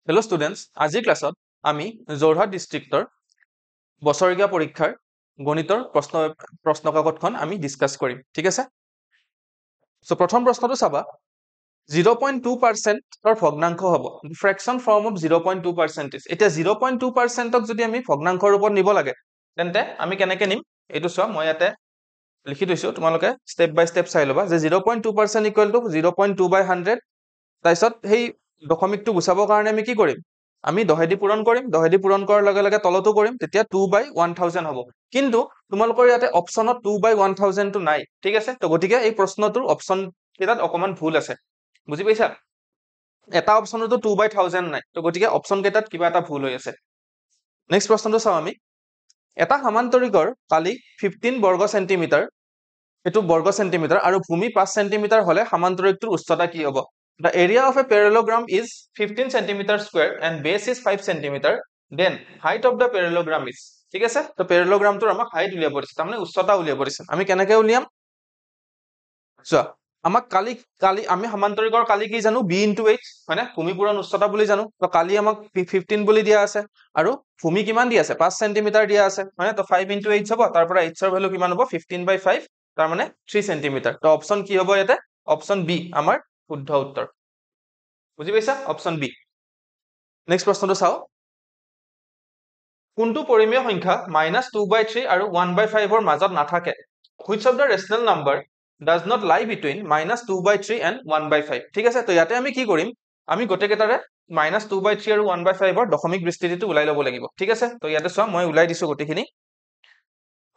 Hello students, আজিৰ ক্লাছত আমি যোৰহাট ডিস্ট্ৰিক্টৰ বছৰীয়া পৰীক্ষাৰ গণিতৰ প্ৰশ্ন কাকতখন আমি ডিসকাস কৰিম ঠিক আছে সো প্ৰথম প্ৰশ্নটো চাবা 0.2% ভগ্নাংশ হ'ব ফ্ৰেকশন ফৰ্ম অফ 0.2% এটা 0.2%ক যদি আমি ভগ্নাংশৰ ৰূপত নিব লাগে তেন্তে আমি কেনেকৈ নিম এটো চোৱা মই ইয়াতে লিখি দিছো তোমালোকে স্টেপ বাই স্টেপ চাই লবা যে 0.2% ইকুৱেল টু 0.2/100 তাৰপিছত সেই দশমিকটো গুছাবৰ কাৰণে আমি কি কৰিম আমি দহেদি পূৰণ কৰিম দহেদি পূৰণ কৰাৰ লগে লগে তলতো কৰিম তেতিয়া 2/1000 হ'ব কিন্তু তোমালোকৰ ইয়াতে অপচনত 2/1000 টো নাই ঠিক আছে তো গতিকে এই প্ৰশ্নটোৰ অপচন কেইটাত অকমান ভুল আছে বুজি পাইছা এটা অপচনতো 2/1000 নাই তো গতিকে অপচন কেইটাত কিবা এটা ভুল হৈ আছে নেক্সট প্ৰশ্নটো চাও আমি এটা সমান্তৰিকৰ কালি 15 বৰ্গ সেন্টিমিটাৰ এটো বৰ্গ সেন্টিমিটাৰ আৰু ভূমি 5 সেন্টিমিটাৰ হলে সমান্তৰিকটোৰ উচ্চতা কি হ'ব The area of a parallelogram is 15 centimeter square and base is 5 centimeter. Then height of the parallelogram is. ঠিক আছে তো parallelogramটোৰ আমাক height উলিয়াব দিছে তাৰমানে উচ্চতা উলিয়াব দিছে আমি কেনেকৈ উলিয়াম চোৱা আমাক কালি আমি সমান্তৰিকৰ কালি কি জানো b * h হয়নে ভূমি পূৰণ উচ্চতা বুলি জানো তো কালি আমাক 15 বুলি দিয়া আছে আৰু ভূমি কিমান দিয়া আছে 5 সেন্টিমিটাৰ দিয়া আছে হয়নে তো 5 * h হ'ব তাৰ পৰা h ৰ ভ্যালু কিমান হ'ব 15/5 তাৰ মানে 3 সেন্টিমিটাৰ তো অপচন কি হ'ব ইয়াতে অপচন বি আমাৰ শুদ্ধ উত্তৰ বুজি পাইছা অপচন বি নেক্সট প্ৰশ্নটো চাও কোনটো পৰিমেয় সংখ্যা -2/3 আৰু 1/5 ৰ মাজত নাথাকে which of the rational number does not lie between -2/3 and 1/5 ঠিক আছে তো ইয়াতে আমি কি কৰিম আমি গোটেকেটাৰে -2/3 আৰু 1/5 ৰ দশমিক বিস্তৃতিটো উলাই লব লাগিব ঠিক আছে তো ইয়াতে চোৱা মই উলাই দিছো গোটেখিনি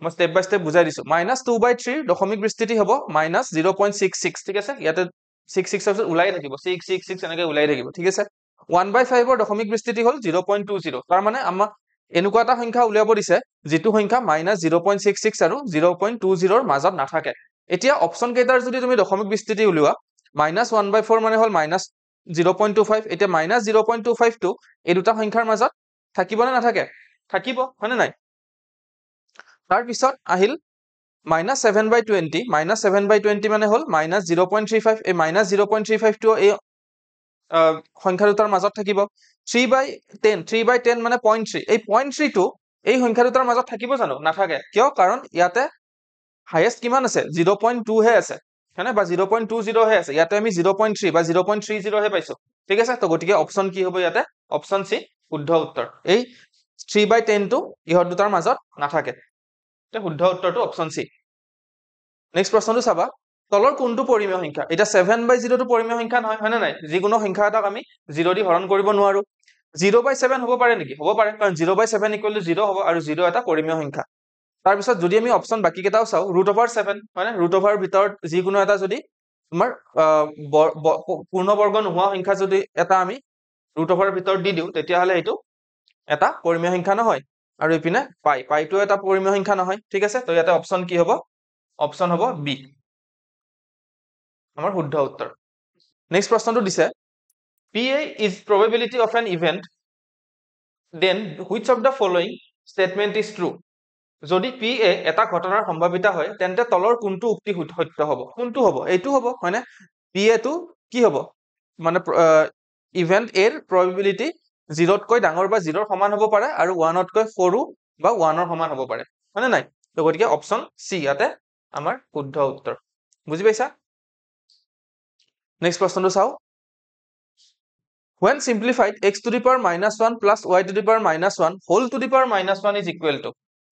মই স্টেপ বাই স্টেপ বুজাই দিছো -2/3 দশমিক বিস্তৃতি হ'ব -0.66 ঠিক আছে ইয়াতে 66 উলাই থাকিব 666 এনেকৈ উলাই থাকিব ঠিক আছে 1/5 ৰ দশমিক বিস্তৃতি হল 0.20 তাৰ মানে আমাক এনেকুৱা এটা সংখ্যা উলিয়াব দিছে যেটো সংখ্যা -0.66 আৰু 0.20 ৰ মাজত নাথাকে এতিয়া অপচন কেইটাৰ যদি তুমি দশমিক বিস্তৃতি উলিওৱা -1/4 মানে হল -0.25 এতিয়া -0.25 টো এই দুটা সংখ্যাৰ মাজত থাকিব নে নাথাকে থাকিব হয়নে নাই তাৰ পিছত আহিল -7/20 -7/20 মানে হল -0.35 এই -0.35 টো এই সংখ্যা দুটাৰ মাজত থাকিব 3/10 মানে 0.3 এই 0.3 টো এই সংখ্যা দুটাৰ মাজত থাকিব জানো নাথাকে কিয় কাৰণ ইয়াতে হাইয়েস্ট কিমান আছে 0.2 হে আছে হয়নে বা 0.20 হে আছে ইয়াতে আমি 0.3 বা 0.30 হে পাইছো ঠিক আছে তো গতিকে অপচন কি হ'ব ইয়াতে অপচন সি শুদ্ধ উত্তৰ এই 3/10 টো ইহত দুটাৰ মাজত নাথাকে তে শুদ্ধ উত্তৰটো অপচন সি নেক্সট প্ৰশ্নটো চাবা তলৰ কোনটো পৰিমেয় সংখ্যা এটা 7/0 টো পৰিমেয় সংখ্যা নহয় হয়নে নাই যিকোনো সংখ্যা এটাক আমি 0 দি হৰণ কৰিব নোৱাৰো 0/7 হ'ব পাৰে নেকি হ'ব পাৰে কাৰণ 0/7 = 0 হ'ব আৰু 0 এটা পৰিমেয় সংখ্যা তাৰ পিছত যদি আমি অপচন বাকি কেটাও চাও √7 হয়নে √ৰ ভিতৰত যিকোনো এটা যদি তোমাৰ পূৰ্ণবৰ্গ নোহোৱা সংখ্যা যদি এটা আমি √ৰ ভিতৰত দি দিও তেতিয়া হলে এটো এটা পৰিমেয় সংখ্যা নহয় আৰু ইপিনে পাইটো এটা পৰিমেয় সংখ্যা নহয় ঠিক আছে তো ইয়াতে অপচন কি হ'ব অপচন হ'ব বি আমাৰ শুদ্ধ উত্তৰ নেক্সট প্ৰশ্নটো দিছে PA is probability of an event then which of the following statement is true যদি PA এটা ঘটনাৰ সম্ভাৱিতা হয় তেন্তে তলৰ কোনটো উক্তি সত্য হ'ব কোনটো হ'ব এইটো হ'ব হয়নে PA টো কি হ'ব মানে ইভেন্ট A ৰ probability 0 তকৈ ডাঙৰ বা 0 ৰ সমান হ'ব পাৰে আৰু 1 তকৈ সৰু বা 1 ৰ সমান হ'ব পাৰে হয়নে নাই তো গতিকে অপচন সি ইয়াতে আমাৰ শুদ্ধ উত্তৰ বুজি পাইছা নেক্সট প্ৰশ্নটো চাও when simplified x to the power -1 plus y to the power -1 whole to the power -1 is equal to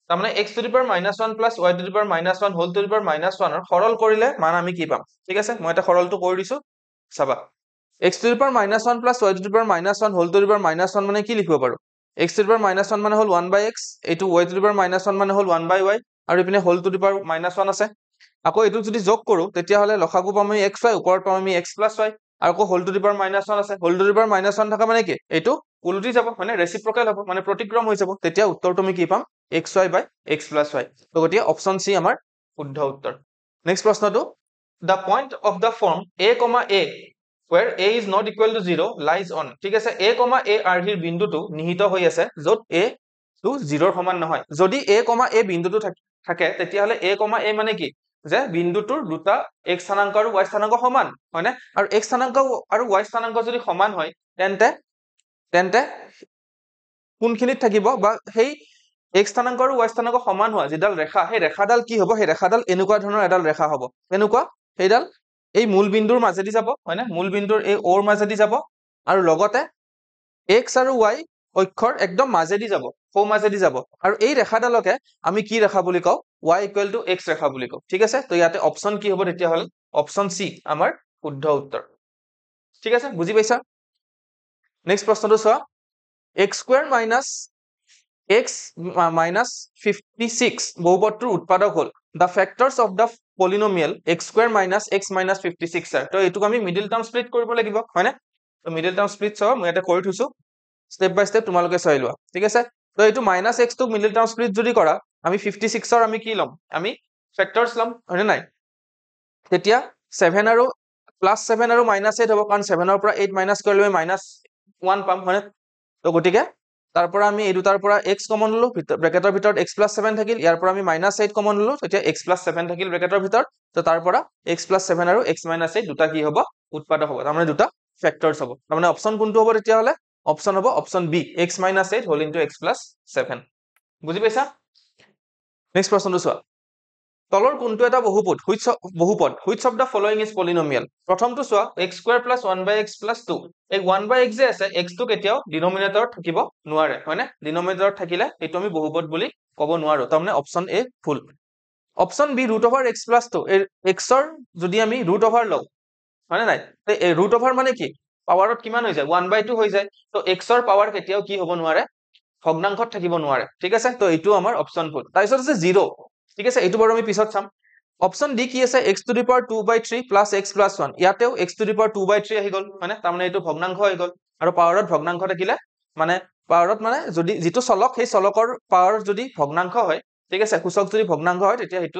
তাৰমানে x to the power -1 plus y to the power -1 whole to the power -1 ৰ সৰল কৰিলে মান আমি কি পাম ঠিক আছে মই এটা সৰলটো কৰি দিছো চাবা x to the power -1 plus y to the power -1 whole to the power -1 মানে কি লিখিব পাৰো x to the power -1 মানে হল 1/x এটো y to the power -1 মানে হল 1/y আৰু ইপিনে whole to the power -1 আছে আকৌ এটো যদি যোগ কৰো তেতিয়া হলে লসাগু পাম আমি xy ওপৰত পাম আমি x + y আৰু আকৌ whole to the power -1 আছে whole to the power -1 থকা মানে কি এটো উলটি যাব মানে ৰেচিপ্ৰকেল হ'ব মানে প্ৰতিক্ৰম হৈ যাব তেতিয়া উত্তৰ তুমি কি পাম xy/x + y তো গতিকে অপচন সি আমাৰ শুদ্ধ উত্তৰ নেক্সট প্ৰশ্নটো the point of the form a, a where a is not equal to 0 lies on ঠিক আছে a, a আৰ্হিৰ বিন্দুটো নিহিত হৈ আছে যত a টো 0 ৰ সমান নহয় যদি a, a বিন্দুটো থাকে তেতিয়া হলে a, a মানে কি যে বিন্দুটোৰ দুটা x স্থানাংক আৰু y স্থানাংক সমান হয়নে আৰু x স্থানাংক আৰু y স্থানাংক যদি সমান হয় তেন্তে তেন্তে কোনখিনিত থাকিব বা সেই x স্থানাংক আৰু y স্থানাংক সমান হোৱা যিডাল ৰেখা সেই ৰেখাডাল কি হ'ব সেই ৰেখাডাল এনেকুৱা ধৰণৰ এডাল ৰেখা হ'ব এনেকুৱা সেইডাল এই মূল বিন্দুৰ মাজেদি যাব হয়নে মূল বিন্দুৰ এই ওৰ মাজেদি যাব আৰু লগতে x আৰু y অক্ষৰ একদম মাজেদি যাব সৌ মাজেদি যাব আৰু এই ৰেখাডালকে আমি কি ৰেখা বুলি কওঁ y = x ৰেখা বুলি কওঁ ঠিক আছে তো ইয়াতে অপচন কি হ'ব তেতিয়া হল অপচন সি আমাৰ শুদ্ধ উত্তৰ ঠিক আছে বুজি পাইছা নেক্সট প্ৰশ্নটো চোৱা x² - x - 56 বহুপদটোৰ উৎপাদক হল the factors of the polynomial x² - x - 56 তো এইটোক আমি মিডল টাৰ্ম স্প্লিট কৰিব লাগিব হয়নে তো মিডল টাৰ্ম স্প্লিট চাও মই এটা কৰি থৈছো স্টেপ বাই স্টেপ তোমালোকে চাই লোৱা ঠিক আছে তো এইটো -x টো মিডল টাৰ্ম স্প্লিট যদি কৰা আমি 56 ৰ আমি কি লম আমি ফেক্টৰস লম হয়নে নাই তেতিয়া 7 আৰু +7 আৰু -8 হ'ব কাৰণ 7 ৰ পৰা 8 মাইনাস কৰিলে -1 পাম হয়নে তো গটিকে তাৰ পৰা আমি এই দুটাৰ পৰা x কমন ললো ব্ৰেকেটৰ ভিতৰত x + 7 থাকিল ইয়াৰ পৰা আমি -8 কমন ললো তেতিয়া x + 7 থাকিল ব্ৰেকেটৰ ভিতৰত তো তাৰ পৰা x + 7 আৰু x - 8 দুটা কি হ'ব উৎপাদক হ'ব তাৰ মানে দুটা ফেক্টৰস হ'ব তাৰ মানে অপচন কোনটো হ'ব তেতিয়া হলে অপচন হ'ব option B x - 8 whole into x + 7 বুজি পাইছা নেক্সট প্ৰশ্নটো চোৱা তলৰ কোনটো এটা বহুপদ which of the following is polynomial প্ৰথমটো চোৱা x² + 1/x + 2 এই 1/x যে আছে x টো কেতিয়াও ডিনোমিনেটৰত থাকিব নোৱাৰে হয়নে ডিনোমিনেটৰত থাকিলে এইটো আমি বহুপদ বুলি ক'ব নোৱাৰো তাৰমানে অপচন এ ফুল অপচন বি √x + 2 এই x ৰ যদি আমি √ওভাৰ লওঁ হয়নে নাই তে এই √ওভাৰ মানে কি পাৱাৰত কিমান হৈ যায় 1/2 হৈ যায় তো x ৰ পাৱাৰ কেতিয়াও কি হ'ব নোৱাৰে ভগ্নাংশত থাকিব নোৱাৰে ঠিক আছে তো এইটো আমাৰ অপচন ফুল তাৰপিছত আছে 0 ঠিক আছে এইটো বাৰু আমি পিছত চাম অপচন ডি কি আছে x⁴ + x + 1 ইয়াতেও x⁴ আহি গল মানে তাৰমানে এইটো ভগ্নাংশ হৈ গল আৰু পাৱাৰত ভগ্নাংশ থাকিলে মানে পাৱাৰত মানে যদি যিটো চলক সেই চলকৰ পাৱাৰ যদি ভগ্নাংশ হয় ঠিক আছে সূচক যদি ভগ্নাংশ হয় তেতিয়া সেইটো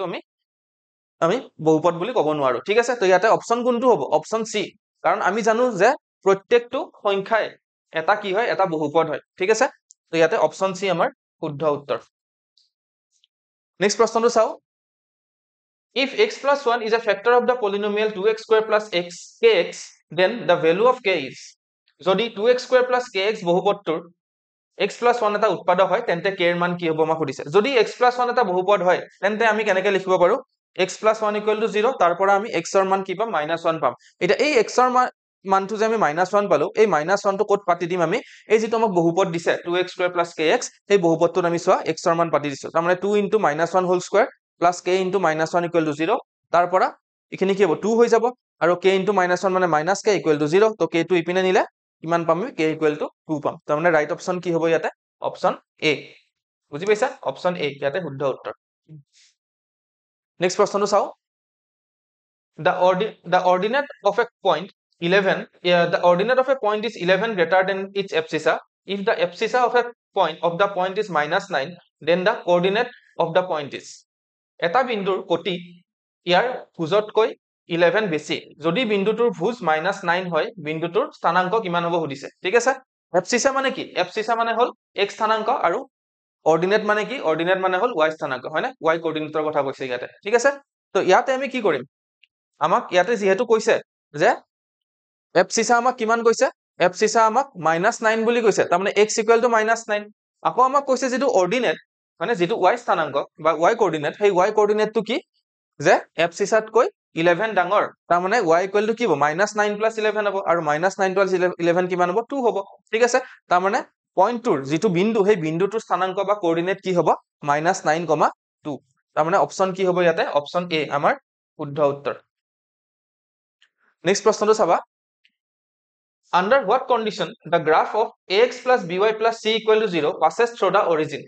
আমি বহুপদ বুলি ক'ব নোৱাৰো ঠিক আছে তো ইয়াতে অপচন কোনটো হ'ব অপচন সি কাৰণ আমি জানো যে প্ৰত্যেকটো সংখ্যাই এটা কি হয় এটা বহুপদ হয় ঠিক আছে তো ইয়াতে অপচন সি আমাৰ শুদ্ধ উত্তৰ নেক্সট প্ৰশ্নটো চাও if x + 1 is a factor of the polynomial 2x² + kx then the value of k is যদি 2x² + kx বহুপদটোৰ x + 1 এটা উৎপাদক হয় তেন্তে k এর মান কি হ'ব আমাক সুধিছে যদি x + 1 এটা বহুপদ হয় তেন্তে আমি কেনেকৈ লিখিব পাৰো x + 1 = 0 তাৰ পৰা আমি x ৰ মান কি পাম -1 পাম এটা এই x ৰ মানটো যে আমি -1 পালো এই -1 টো ক'ত পাতি দিম আমি এই যেটো আমাক বহুপদ দিছে 2x² + kx সেই বহুপদটোত আমি চোৱা x ৰ মান পাতি দিছো তাৰ মানে 2 * -1 হোল স্কয়াৰ + k * -1 = 0 তাৰ পৰা এখিনি কি হ'ব 2 হৈ যাব আৰু k * -1 মানে -k = 0 তো k টো ইপিনে নিলে কিমান পাম আমি k = 2 পাম তাৰ মানে ৰাইট অপচন কি হ'ব ইয়াতে অপচন এ বুজি পাইছা অপচন এ ইয়াতে শুদ্ধ উত্তৰ নেক্সট প্ৰশ্নটো চাও the ordinate of a point 11 the ordinate of a point is 11 greater than its abscissa if the abscissa of the point is -9 then the coordinate of the point is এটা বিন্দুৰ কোটি ইয়াৰ ভুজতকৈ 11 বেছি যদি বিন্দুটোৰ ভুজ -9 হয় বিন্দুটোৰ স্থানাংক কিমান হ'ব সুধিছে ঠিক আছে abscissa মানে কি abscissa মানে হল x স্থানাংক আৰু অৰ্ডিনেট মানে কি অৰ্ডিনেট মানে হল y স্থানাংক হয় না y কোঅৰ্ডিনেটৰ কথা কৈছে ইয়াতে ঠিক আছে তো ইয়াতে আমি কি কৰিম আমাক ইয়াতে যেহেতু কৈছে যে abscissa আমাক কিমান কৈছে abscissa আমাক -9 বুলি কৈছে তাৰ মানে x = -9 আকৌ আমাক কৈছে যেটো অৰ্ডিনেট মানে যেটো y স্থানাংক বা y কোঅৰ্ডিনেট সেই y কোঅৰ্ডিনেটটো কি যে abscissa তকৈ 11 ডাঙৰ তাৰ মানে y = কি হ'ব -9 + 11 হ'ব আৰু -9 + 11 কিমান হ'ব 2 হ'ব ঠিক আছে তাৰ মানে পইণ্টটোৰ যেটো বিন্দু সেই বিন্দুটোৰ স্থানাংক বা কোঅৰ্ডিনেট কি হ'ব -9, 2 তাৰ মানে অপচন কি হ'ব ইয়াতে অপচন এ আমাৰ শুদ্ধ উত্তৰ নেক্সট প্ৰশ্নটো চাবা under what condition the graph of ax + by + c = 0 passes through the origin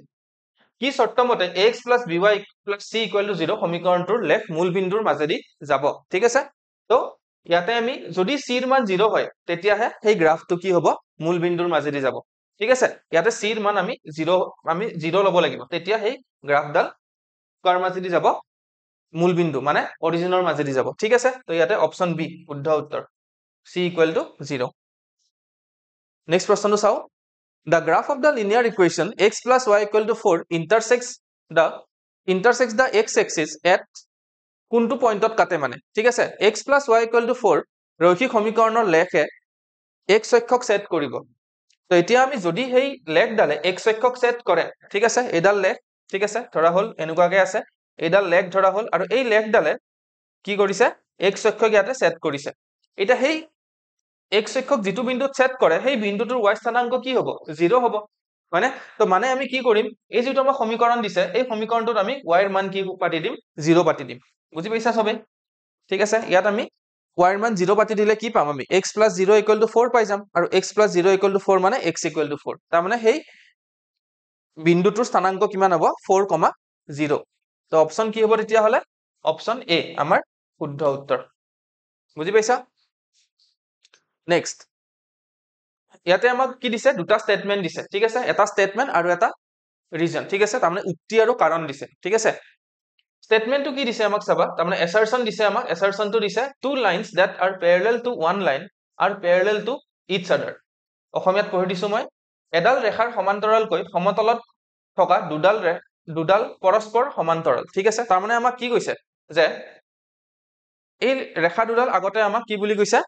কি শর্ত মতে ax + by + c = 0 সমীকৰণটোৰ লেফট মূল বিন্দুৰ মাজেদি যাব ঠিক আছে তো ইয়াতে আমি যদি c ৰ মান 0 হয় তেতিয়াহে সেই গ্ৰাফটো কি হ'ব মূল বিন্দুৰ মাজেদি যাব ঠিক আছে ইয়াতে c ৰ মান আমি 0 ল'ব লাগিব তেতিয়া সেই গ্ৰাফডাল কাৰ মাজেদি যাব মূল বিন্দু মানে অৰিজিনৰ মাজেদি যাব ঠিক আছে তো ইয়াতে অপচন বি শুদ্ধ উত্তৰ c = 0 নেক্সট প্ৰশ্নটো চাও the graph of the linear equation x + y = 4 intersects the x axis at কোনটো পইণ্টত কাটে মানে ঠিক আছে x + y = 4 ৰৈখিক সমীকৰণৰ লেখে x অক্ষক সেট কৰিব তো এতিয়া আমি যদি সেই লেগডালে x অক্ষক সেট কৰে ঠিক আছে এইডাল লেগ ঠিক আছে ধৰা হল এনেকুৱাকে আছে এইডাল লেগ ধৰা হল আৰু এই লেগডালে কি কৰিছে x অক্ষক ইয়াতে সেট কৰিছে এটা সেই x অক্ষক যেটো বিন্দুত সেট কৰে সেই বিন্দুটোৰ y স্থানাংক কি হ'ব 0 হ'ব মানে তো মানে আমি কি কৰিম এই যেটো আমাৰ সমীকৰণ দিছে এই সমীকৰণটোত আমি y এর মান কি পাতি দিম 0 পাতি দিম বুজি পাইছা সবে ঠিক আছে ইয়াত আমি y এর মান 0 পাতি দিলে কি পাম আমি x + 0 = 4 পাই যাম আৰু x + 0 = 4 মানে x = 4 তাৰ মানে সেই বিন্দুটোৰ স্থানাংক কিমান হ'ব 4, 0 তো অপচন কি হ'ব তেতিয়া হলে অপচন এ আমাৰ শুদ্ধ উত্তৰ বুজি পাইছা নেক্সট ইয়াতে আমাক কি দিছে দুটা স্টেটমেন্ট দিছে ঠিক আছে এটা স্টেটমেন্ট আৰু এটা ৰিজন ঠিক আছে তাৰ মানে উক্তি আৰু কাৰণ দিছে ঠিক আছে স্টেটমেন্ট তো কি দিছে আমাক চাবা তাৰ মানে assertion দিছে আমাক assertion তো দিছে two lines that are parallel to one line are parallel to each other অসমীয়াত পঢ়ি দিছো মই এডাল ৰেখাৰ সমান্তৰালকৈ সমতলত থকা দুডাল পৰস্পৰ সমান্তৰাল ঠিক আছে তাৰ মানে আমাক কি কৈছে যে এই ৰেখা দুডাল আগতে আমাক কি বুলি কৈছে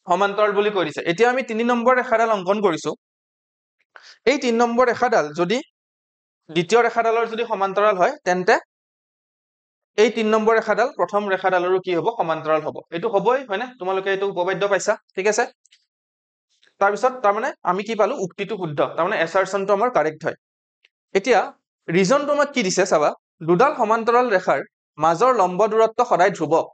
সমান্তৰাল বুলি কৈ দিছে এতিয়া আমি 3 নম্বৰ ৰেখাডাল অঙ্কন কৰিছো এই 3 নম্বৰ ৰেখাডাল যদি দ্বিতীয় ৰেখাডালৰ যদি সমান্তৰাল হয় তেন্তে এই 3 নম্বৰ ৰেখাডাল প্ৰথম ৰেখাডালৰো কি হ'ব সমান্তৰাল হ'ব এটো হ'বই হয়নে তোমালোকে এটো উপবাদ্য পাইছা ঠিক আছে তাৰ পিছত তাৰ মানে আমি কি পালো উক্তিটো শুদ্ধ তাৰ মানে assertionটো আমাৰ কাৰেক্ট হয় এতিয়া ৰিজনটো আমাক কি দিছে চাবা দুডাল সমান্তৰাল ৰেখাৰ মাজৰ লম্ব দূৰত্ব সদায় ধ্ৰুৱক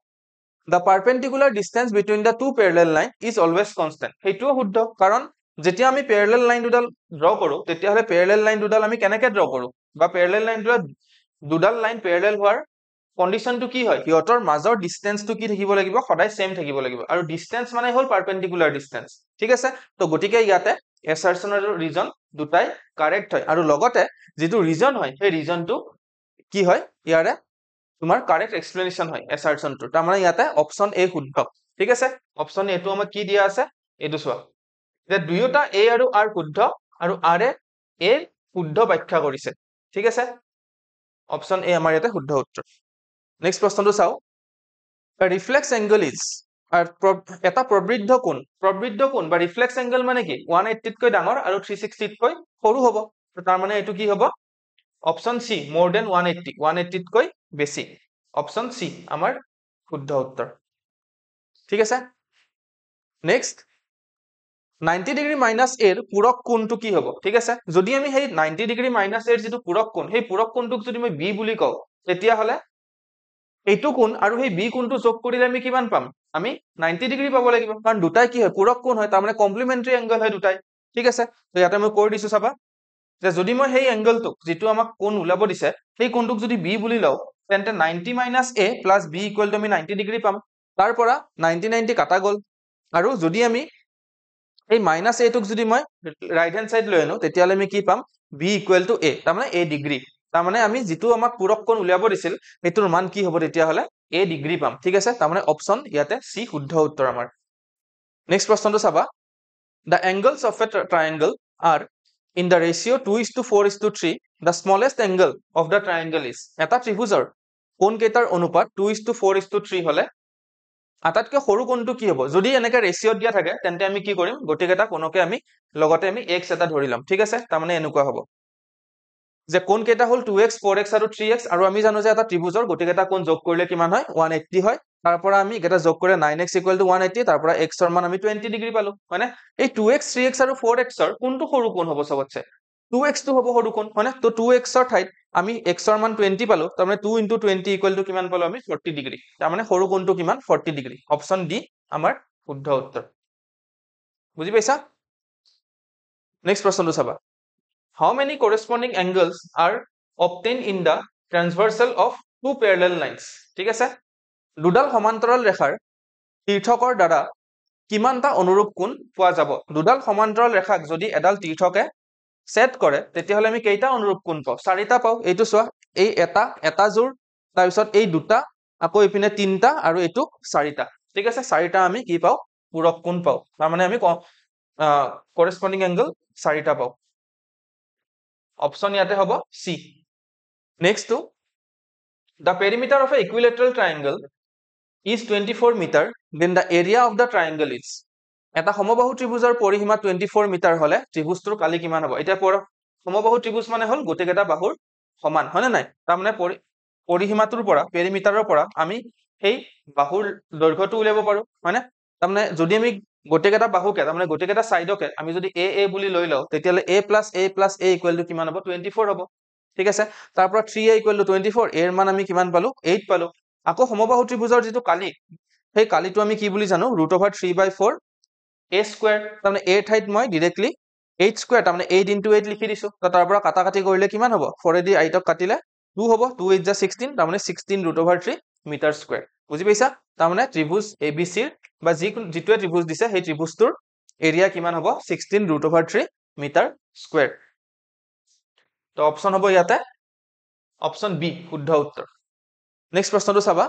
the perpendicular distance between the two parallel line is always constant হেইটো শুদ্ধ কাৰণ যেতিয়া আমি parallel line দুডাল ড্ৰ কৰো তেতিয়া হলে parallel line দুডাল আমি কেনেকৈ ড্ৰ কৰো বা parallel line দুডাল লাইন parallel হোৱাৰ কন্ডিশনটো কি হয় হিয়তৰ মাজৰ ডিসটেন্সটো কি থাকিব লাগিব সদায় সেম থাকিব লাগিব আৰু ডিসটেন্স মানে হল পাৰপেন্ডিকুলাৰ ডিসটেন্স ঠিক আছে তো গটিকে ইয়াতে assertion আৰু ৰিজন দুটাই কাৰেক্ট হয় আৰু লগতে যেটো ৰিজন হয় সেই ৰিজনটো কি হয় ইয়াৰে তোমাৰ কাৰেক্ট এক্সপ্লেনেশন হয় assertion টো তাৰ মানে ইয়াতে অপচন এ শুদ্ধ ঠিক আছে অপচন এটো আমাক কি দিয়া আছে এটো চোৱা যে দুয়োটা এ আৰু আৰ শুদ্ধ আৰু আৰ এ শুদ্ধ ব্যাখ্যা কৰিছে ঠিক আছে অপচন এ আমাৰ ইয়াতে শুদ্ধ উত্তৰ নেক্সট প্ৰশ্নটো চাও ৰিফ্লেক্স এংগল ইজ এটা প্ৰবৃদ্ধ কোণ বা ৰিফ্লেক্স এংগল মানে কি 180 তকৈ ডাঙৰ আৰু 360 তকৈ সৰু হ'ব তাৰ মানে এটো কি হ'ব অপচন সি more than 180 তকৈ বেছি অপচন সি আমাৰ শুদ্ধ উত্তৰ ঠিক আছে নেক্সট 90 ডিগ্ৰী মাইনাস a এৰ পূৰক কোণটো কি হ'ব ঠিক আছে যদি আমি সেই 90 ডিগ্ৰী মাইনাস a এৰ যেটো পূৰক কোণ সেই পূৰক কোণটোক যদি মই b বুলি কও তেতিয়া হলে এইটো কোণ আৰু সেই b কোণটো যোগ কৰিলে আমি কিমান পাম আমি 90 ডিগ্ৰী পাব লাগিব কাৰণ দুটাই কি হয় পূৰক কোণ হয় তাৰ মানে কমপ্লিমেন্টাৰী এংগল হয় দুটাই ঠিক আছে তো ইয়াতে মই কৈ দিছো চাবা যে যদি মই সেই এংগলটোক যেটো আমাক কোণ উলাব দিছে সেই কোণটোক যদি b বুলি লও তেন্তে 90 minus a plus b equal to আমি 90 ডিগ্ৰী পাম তাৰ পৰা 90 কাটা গল আৰু যদি আমি এই মাইনাস a টোক যদি মই রাইট হ্যান্ড সাইড লৈ আনো তেতিয়ালে আমি কি পাম b equal to a তাৰ মানে a ডিগ্ৰী তাৰ মানে আমি যেটো আমাক পূৰক কোণ উলিয়াব দিছিল এটোৰ মান কি হ'ব তেতিয়া হলে a ডিগ্ৰী পাম ঠিক আছে তাৰ মানে অপচন ইয়াতে সি শুদ্ধ উত্তৰ আমাৰ নেক্সট প্ৰশ্নটো চাবা the angles of a triangle are in the ratio 2:4:3 the smallest angle of the triangle is এটা ত্ৰিভুজৰ কোণ কেইটাৰ অনুপাত 2:4:3 হলে আটাইতকৈ সৰু কোণটো কি হ'ব যদি এনেকৈ ৰেশিও দিয়া থাকে তেন্তে আমি কি কৰিম গটিকেটা কোণকে আমি লগতে আমি x এটা ধৰি লম ঠিক আছে তাৰ মানে এনেকুৱা হ'ব যে কোণ কেইটা হল 2x 4x আৰু 3x আৰু আমি জানো যে এটা ত্ৰিভুজৰ গটিকেটা কোণ যোগ কৰিলে কিমান হয় 180 হয় তাৰ পৰা আমি এটা যোগ কৰে 9x = 180 তাৰ পৰা x ৰ মান আমি 20 ডিগ্ৰী পালো মানে এই 2x 3x আৰু 4x ৰ কোনটো সৰু কোণ হ'ব সবতছে 2x টো হ'ব সৰু কোণ মানে তো 2x ৰ ঠাইত আমি x ৰ মান 20 পালো তাৰ মানে 2 * 20 = কিমান পালো আমি 40 ডিগ্ৰী তাৰ মানে সৰু কোণটো কিমান 40 ডিগ্ৰী অপচন ডি আমাৰ শুদ্ধ উত্তৰ বুজি পাইছা নেক্সট প্ৰশ্নটো চাবা how many corresponding angles are obtained in the transversal of two parallel lines ঠিক আছে দুডাল সমান্তৰাল ৰেখাৰ তীৰ্থকৰ দ্বাৰা কিমানটা অনুৰূপ কোণ পোৱা যাব দুডাল সমান্তৰাল ৰেখাক যদি এডাল তীৰ্থকে সেট কৰে তেতিয়া হলে আমি কেইটা অনুৰূপ কোণ পাও চাৰিটা পাও এইটো চোৱা এই এটা জোৰ তাৰ পিছত এই দুটা আকৌ ইপিনে তিনটা আৰু এইটো চাৰিটা ঠিক আছে চাৰিটা আমি কি পাও পূৰক কোণ পাও তাৰ মানে আমি corresponding angle চাৰিটা পাও অপচন ইয়াতে হ'ব সি next to the perimeter of a equilateral triangle is 24 meter then the area of the triangle is এটা সমবাহু ত্ৰিভুজৰ পৰিসীমা 24 মিটাৰ হলে ত্ৰিভুজটোৰ কালি কিমান হ'ব এতিয়া সমবাহু ত্ৰিভুজ মানে হল গোটেইকেইটা বাহুৰ সমান হয়নে নাই তাৰমানে পৰিসীমাটোৰ পৰা পেৰিমিটাৰৰ পৰা আমি সেই বাহুৰ দৈৰ্ঘ্যটো উলিয়াব পাৰো হয়নে তাৰমানে যদি আমি গোটেইকেইটা বাহুকে তাৰমানে গোটেইকেইটা সাইডকে আমি যদি a বুলি লৈ লওঁ তেতিয়ালে a + a ইকুৱেল টু কিমান হ'ব 24 হ'ব ঠিক আছে তাৰ পৰা 3a ইকুৱেল টু 24 এৰ মান আমি কিমান পালো 8 পালো আকৌ সমবাহু ত্ৰিভুজৰ যেটো কালি সেই কালিটো আমি কি বুলি জানো √3/4 a স্কয়াৰ তাৰমানে a ঠাইত মই ডাইৰেক্টলি 8 স্কয়াৰ তাৰমানে 8 * 8 লিখি দিছো তাৰ পৰা কাটাকাটি কৰিলে কিমান হ'ব 4 দি 8ক কাটিলে 2 হ'ব 2 8 * 16 তাৰমানে 16 √3 মিটাৰ স্কয়াৰ বুজি পাইছা তাৰমানে ত্ৰিভুজ ABC ৰ বা যিটোৱে ত্ৰিভুজ দিছে সেই ত্ৰিভুজটোৰ এৰিয়া কিমান হ'ব 16 √3 মিটাৰ স্কয়াৰ তো অপচন হ'ব ইয়াতে অপচন বি শুদ্ধ উত্তৰ নেক্সট প্ৰশ্নটো চাবা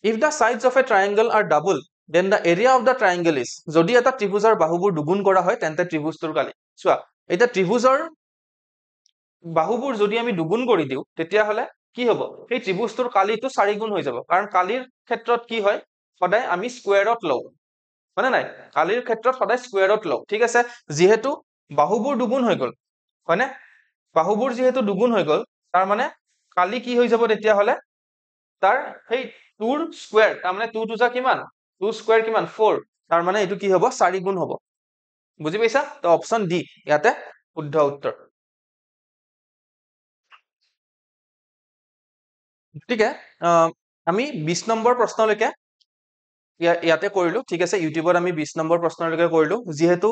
if the sides of a triangle are double then the area of the triangle is যদি এটা ত্ৰিভুজৰ বাহুবোৰ দুগুণ কৰা হয় তেন্তে ত্ৰিভুজটোৰ কালি চোৱা এটা ত্ৰিভুজৰ বাহুবোৰ যদি আমি দুগুণ কৰি দিও তেতিয়া হলে কি হ'ব এই ত্ৰিভুজটোৰ কালিটো 4 গুণ হৈ যাব কাৰণ কালিৰ ক্ষেত্ৰত কি হয় সদায় আমি স্কয়াৰত লও মানে নাই কালিৰ ক্ষেত্ৰত সদায় স্কয়াৰত লও ঠিক আছে যেহেতু বাহুবোৰ দুগুণ হৈ গল হয়নে বাহুবোৰ যেহেতু দুগুণ হৈ গল তাৰ মানে কালি কি হৈ যাব তেতিয়া হলে তাৰ সেই 2 ৰ স্কয়াৰ তাৰ মানে 2 2 কিমান 2 স্কয়াৰ কিমান 4 তাৰ মানে এটো কি হ'ব 4 গুণ হ'ব বুজি পাইছা তো অপচন ডি ইয়াতে শুদ্ধ উত্তৰ ঠিক আছে আমি 20 নম্বৰ প্ৰশ্নলৈকে ইয়াতে কৰিলো ঠিক আছে ইউটিউবত আমি 20 নম্বৰ প্ৰশ্নলৈকে কৰিলো যেহেতু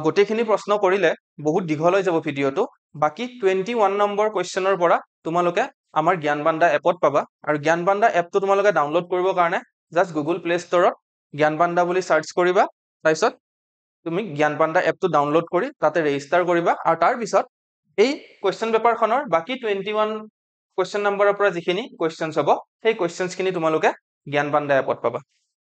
গোটেইখিনি প্ৰশ্ন কৰিলে বহুত দীঘল হৈ যাব ভিডিওটো বাকি 21 নম্বৰ কোৱেশ্চনৰ পৰা তোমালোকে আমাৰ জ্ঞানবান্দা এপত পাবা আৰু জ্ঞানবান্দা এপটো তোমালোকে ডাউনলোড কৰিবৰ কাৰণে জাস্ট গুগল প্লে ষ্টৰত জ্ঞানবান্দা বুলি সাৰ্চ কৰিবা তাৰপিছত তুমি জ্ঞানবান্দা এপটো ডাউনলোড কৰি তাতে ৰেজিষ্টাৰ কৰিবা আৰু তাৰ পিছত এই কোৱেশ্চন পেপাৰখনৰ বাকি 21 কোৱেশ্চন নম্বৰৰ পৰা যিখিনি কোৱেশ্চনছ হ'ব সেই কোৱেশ্চনছখিনি তোমালোকে জ্ঞানবান্দা এপত পাবা